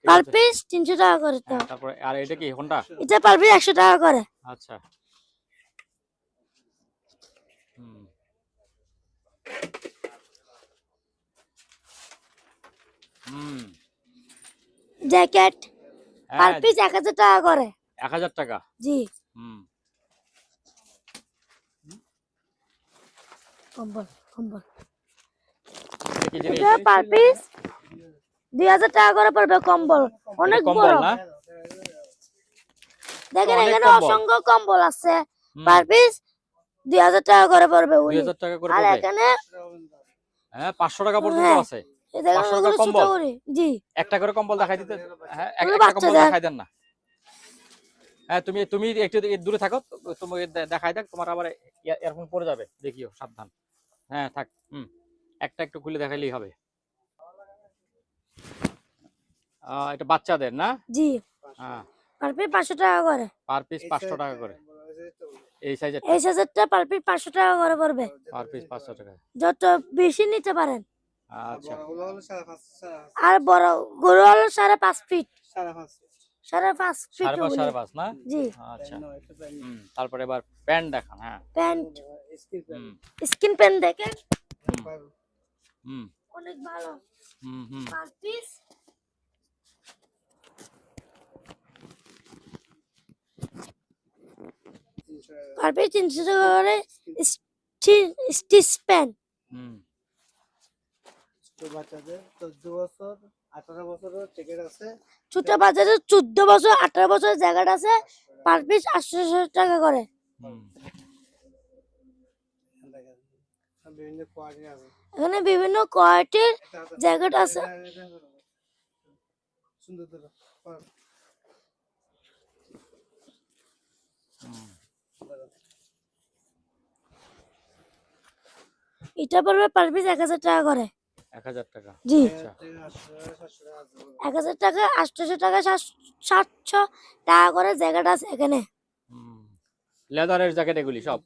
ঠিক পার আছে। পিস 300 টাকা করে তো। হ্যাঁ তারপরে আর এটা কি হোন্ডা? এটা পার পিস 100 টাকা করে। আচ্ছা হুম হুম জ্যাকেট পার হ্যাঁ পিস 1000 টাকা করে। 1000 টাকা। জি, হুম কম্বল কম্বল এটা কি জিনিস? এটা পার পিস 2000 টাকা করে পড়বে। কম্বল এটা অনেক কম্বল বড়, না? দেখেন অনেক এখানে কম্বল। অসংখ্য কম্বল আছে, হুম পার পিস 2000 টাকা করে পড়বে উনি। 2000 টাকা করে আর পড়বে। এখানে হ্যাঁ 500 টাকা পর্যন্ত হ্যাঁ, আছে। এই দেখেন 500 ওগুলো টাকা ছোট কম্বল। করে। জি, একটা করে কম্বল দেখাই দিতে। হ্যাঁ ওগুলো একটা কম্বল বাচ্চাদের। দেখাই দেন না। হ্যাঁ তুমি তুমি একটু দূরে থাকো, তোমাকে দেখাই দেখ, তোমার আবার এয়ারফোন পড়ে যাবে, দেখিও সাবধান। হ্যাঁ থাক। হুম একটা একটু খুলে দেখাইলেই হবে। এটা বাচ্চাদের না? জি, হ্যাঁ পার পিস 500 টাকা করে। পার পিস 500 টাকা করে। এই সাইজেরটা এই সাইজেরটা পার পিস 500 টাকা করে পড়বে। পার পিস 500 টাকা। যত বেশি নিতে পারেন। আচ্ছা আর বড় গরু হলো 5.5 ফিট, 5.5 ফিট 5.5 ওগুলি। 5.5 না? জি, আচ্ছা হুম তারপরে এবার প্যান্ট দেখান। হ্যাঁ প্যান্ট হুম স্কিন প্যান্ট দেখেন হুম হুম অনেক ভালো, হুম হুম পার পিস পার পিস 300 টাকা করে। স্টিচ প্যান্ট হুম ছোট বাচ্চাদের 14 বছর 18 বছরের টিকিট আছে। ছোট বাচ্চাদের 14 বছর 18 বছর জায়গাটা আছে, পার পিস 800 টাকা করে। হুম দেখেন বিভিন্ন কোয়ালিটি আছে। এখানে বিভিন্ন কোয়ালিটির এটা আছে, জ্যাকেট আছে। সুন্দর তো হুম। এটা পড়বে পার পিস 1000 টাকা করে। 1000 টাকা। জি, আচ্ছা 1000 টাকা 800 টাকা 700 টাকা করে জ্যাকেট আছে এখানে। হুম লেদারের জ্যাকেট এগুলি সব।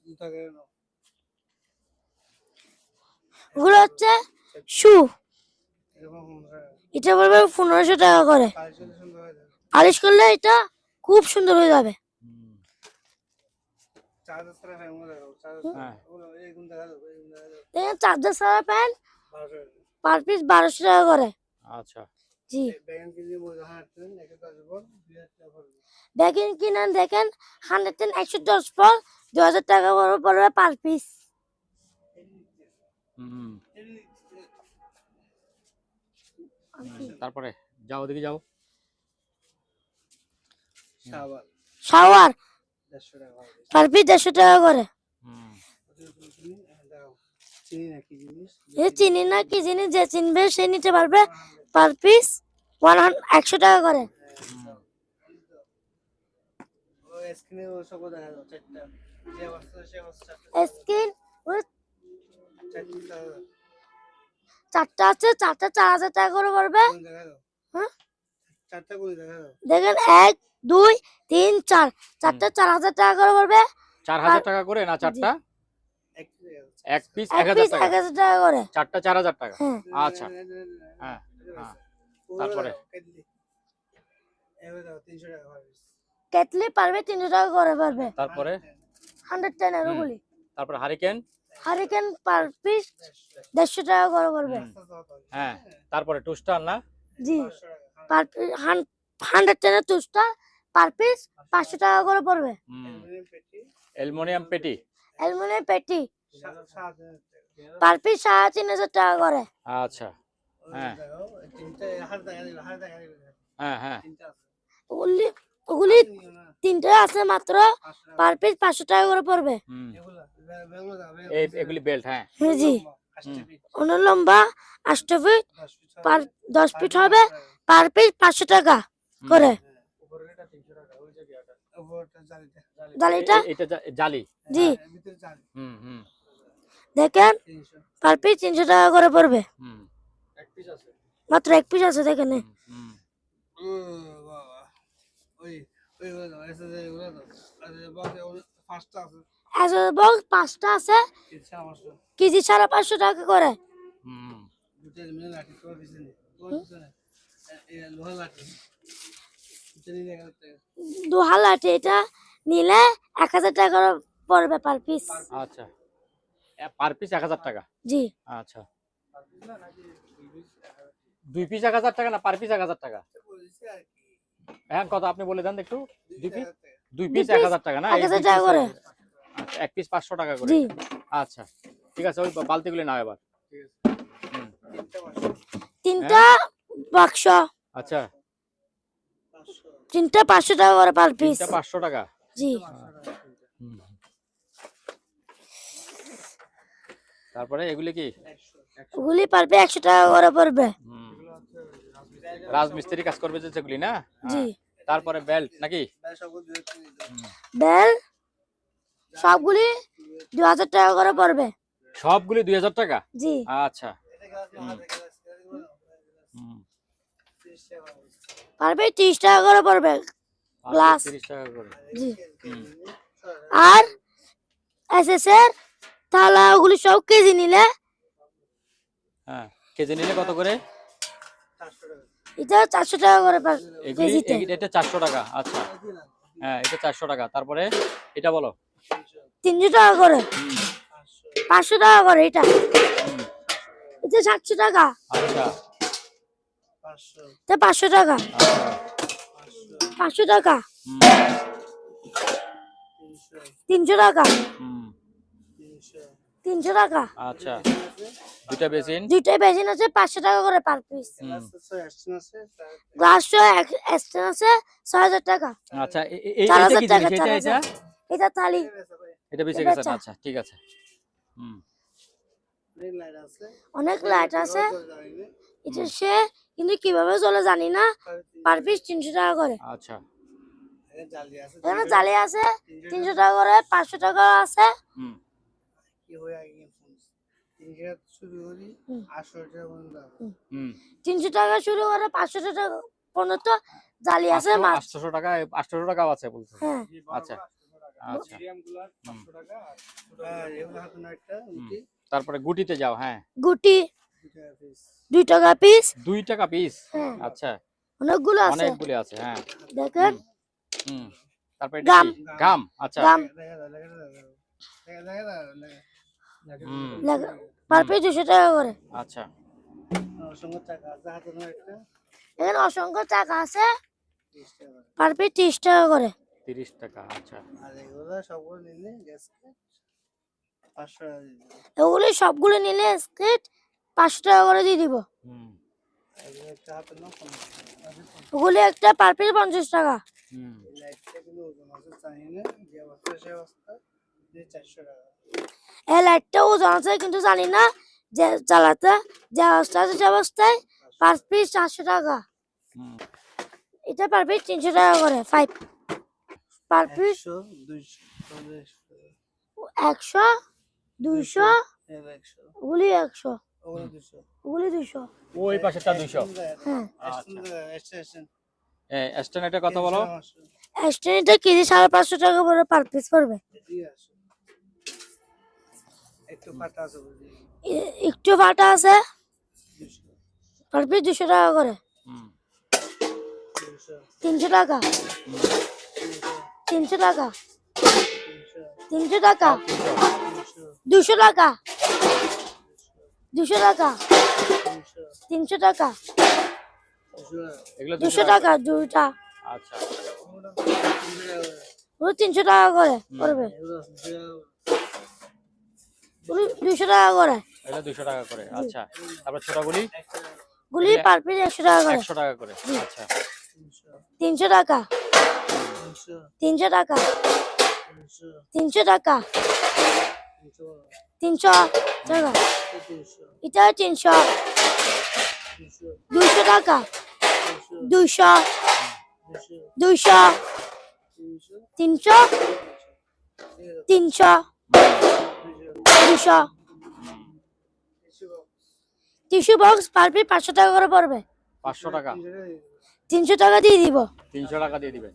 ওগুলো হচ্ছে শু, এটা পড়বে 1500 টাকা করে। পালিশ করলে এটা খুব সুন্দর হয়ে যাবে। হুম, চার্জার হ্যাঁ দেখেন চার্জার ছাড়া প্যান্ট পার পিস 1200 টাকা করে। আচ্ছা জি ব্যাগেন কিনে বলে হাঁটতেন একে 10 বল 2000 টাকা পড়বে। দেখেন কিনেন দেখেন 110 110 পর 2000 টাকা করে পড়বে পার পিস। হুম তারপরে যাও ওদিকে যাও। শাওয়ার শাওয়ার 150 টাকা পড়বে। পার পিস 150 টাকা করে। হুম দাও চিনি নাকি জিনিস এ চিনি না কি জিনিস যে চিনবে সে নিতে পারবে পার পিস 100 টাকা করে। ও স্ক্রিনে ও সব দেখা যাচ্ছে চারটা যে অবস্থা সে অবস্থা স্কিন ওই চারটা চারটা আছে, চারটা 4000 টাকা করে পড়বে। কোন দেখা দাও হ্যাঁ চারটা কোন দেখা দাও দেখেন 1 2 3 4 চারটা 4000 টাকা করে পড়বে। 4000 টাকা করে না চারটা? এক এক পিস এক 1000 পিস টাকা, 1000 টাকা করে। চারটা 4000 টাকা। হ্যাঁ আচ্ছা হ্যাঁ হ্যাঁ তারপরে? এবার দাও 300 টাকা পড়বে। কেটলি পারবে 300 টাকা করে পারবে। তারপরে 110 এর ওগুলি। তারপরে হারিকেন? হারিকেন পার পিস 150 টাকা করে পড়বে। হ্যাঁ তারপরে টুস্টার না? জি পার পিস 110 এর টুস্টার পার পিস 500 টাকা করে পড়বে। অ্যালুমিনিয়াম পেটি? অ্যালুমিনিয়াম পেটি পার পিস 3500 টাকা করে। আচ্ছা হ্যাঁ হ্যাঁ হ্যাঁ ওগুলি ওগুলি তিনটা আছে মাত্র পার পিস 500 টাকা করে পড়বে। হুম এই এগুলি বেল্ট? হ্যাঁ হ্যাঁ জি ওনার লম্বা 8 ফিট পার 10 ফিট হবে পার পিস 500 টাকা করে। জালিটা এটা জালি? জি হুম হুম দেখেন পার পিস 300 টাকা করে পড়বে। হুম মাত্র এক পিস আছে দেখেন। হুম বক্স 5টা আছে কেজি 550 টাকা করে। হুম লোহা লাঠি এটা নিলে 1000 টাকা করে পড়বে পার পিস। আচ্ছা পার পিস 1000 টাকা? জি আচ্ছা দুই পিস 1000 টাকা না পার পিস 1000 টাকা? হ্যাঁ কত আপনি বলে দেন একটু। দুই পিস 1000 টাকা না? 1000 টাকা করে। আচ্ছা এক পিস 500 টাকা করে। জি আচ্ছা ঠিক আছে ওই বালতিগুলো নাও এবার। হুম, তিনটা বাক্স আচ্ছা তিনটা 500 টাকা করে পার পিস। তিনটা 500 টাকা? জি হুম। তারপরে এগুলি কি? ওগুলি পারবে 100 টাকা করে পড়বে। হুম, রাজমিস্ত্রি কাজ করবে যে সেগুলি না? জি হ্যাঁ। তারপরে বেল্ট নাকি? বেল সবগুলি 2000 টাকা করে পড়বে। সবগুলি 2000 টাকা? জি আচ্ছা হুম পারবে 30 টাকা করে পড়বে গ্লাস। 30 টাকা করে। জি হুম আর এসএস এর তাহলে ওগুলি সব কেজি নিলে হ্যাঁ কেজি নিলে কত করে? এটা 400 টাকা করে এগুলি কেজিতে। এটা 400 টাকা? আচ্ছা হ্যাঁ এটা 400 টাকা। তারপরে এটা বলো? 300 টাকা করে। 500 টাকা করে এটা। হুম, এটা 700 টাকা। আচ্ছা এটা 500 টাকা। আচ্ছা 500 টাকা হুম 300 টাকা হুম 300 টাকা। আচ্ছা দুটা বেসিন? দুইটাই বেজিন আছে 500 টাকা করে পার পিস। হুম গ্লাস এক্সটেন আছে 6000 টাকা। আচ্ছা এইটা 4000 কি টাকা জিনিস? এটা এটা 4000 এটা থালি এটা বেঁচে এটা গেছে? চা। আচ্ছা ঠিক আছে হুম অনেক লাইট আছে এটা সে কিন্তু কিভাবে চলে জানি না পার পিস 300 টাকা করে। আচ্ছা এখানে জালি আছে 300 টাকা করে 500 টাকা আছে। হুম হুম। 300 300 টাকা শুরু করে 500 টাকা পর্যন্ত জালি আছে 800 টাকা 800 টাকাও আছে বলছো? হ্যাঁ আচ্ছা আচ্ছা হুম। একটা তারপরে গুটিতে যাও। হ্যাঁ গুটি 2 টাকা পিস। 2 টাকা পিস? হ্যাঁ আচ্ছা অনেকগুলো আছে অনেকগুলি আছে। হ্যাঁ দেখেন হুম তারপরে গাম। গাম? আচ্ছা দাম হুম পার পিস 200 টাকা করে। আচ্ছা অসংখ্য টাকা আছে হাতে নাও একটা এখানে অসংখ্য টাকা আছে 30 টাকা করে। পার পিস 30 টাকা করে। 30 টাকা। আচ্ছা আর এগুলো সবগুলো নিলে গ্যাসকে 500 টাকা দিয়ে দেবো। এগুলি সবগুলো নিলে স্কেট 500 টাকা করে দিয়ে দিব। হুম এগুলো একটা হাতে নাও 50 টাকা। ওগুলি একটা পার পিস 50 টাকা। হুম এই লাইটটা কিন্তু ওজন আছে জানি না যে অবস্থা সে অবস্থা দিয়ে 400 টাকা। এই লাইটটা ওজন আছে কিন্তু জানি না যে চালাতে যে অবস্থা আছে সে অবস্থায় পার পিস 400 টাকা। হুম এটা পার পিস 300 টাকা করে 5 পার পিস 100 200 100 200 100 ওগুলি 100 ওগুলো 200 ওগুলি 200। ওই পাশেরটা 200। হ্যাঁ স্ট্যান্ড কত বলো? এক্সটেন্ডটা কেজি 550 টাকা করে পার পিস পড়বে। একটু ফাটা আছে বুঝি একটু ফাটা আছে 200 পার পিস 200 টাকা করে। হুম 200 300 টাকা 300 টাকা 300 টাকা 200 টাকা 200 টাকা 300 টাকা এগুলো 200 টাকা দুইটা আচ্ছা ওগুলো 300 টাকা করে পড়বে। ওগুলো 200 টাকা করে। এগুলো 200 টাকা করে। আচ্ছা তারপর ছোটগুলি গুলি পার পিস 100 টাকা করে। 100 টাকা করে। আচ্ছা 300 টাকা 300 টাকা 300 টাকা 300 টাকা এটা 300 200 টাকা 200 200 300 300 200 টিস্যু বক্স পার পিস 500 টাকা করে পড়বে। 500 টাকা 300 টাকা দিয়ে দিব। 300 টাকা দিয়ে দিবেন।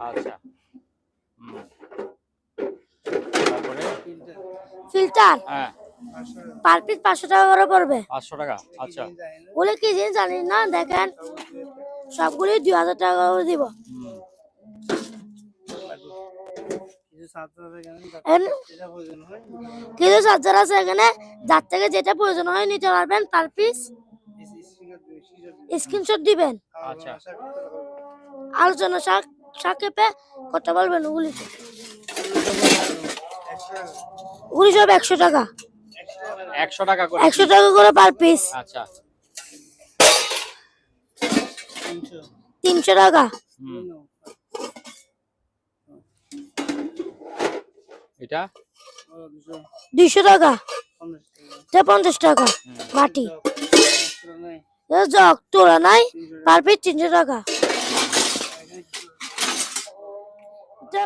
আচ্ছা হুম তারপরে ফিল্টার হ্যাঁ পার পিস 500 টাকা করে পড়বে। 500 টাকা। আচ্ছা বলে কি জিনিস জানি না দেখেন সবগুলি 2000 টাকা করে দিব। হুম কিছু ছাত্র আছে এখানে এখানে যেটা প্রয়োজন হয় কিছু চার্জার আছে এখানে যার থেকে যেটা প্রয়োজন হয় নিতে পারবেন পার পিস স্ক্রিনশট দিবেন আচ্ছা আলোচনা সাক্ষেপে কথা বলবেন। ওগুলি ওগুলি সব 100 টাকা 100 টাকা করে 100 টাকা করে পার পিস। আচ্ছা 300 টাকা হুম এটা 200 টাকা এটা 50 টাকা মাটি জগ তোলা নাই পার পিস 300 টাকা। এটা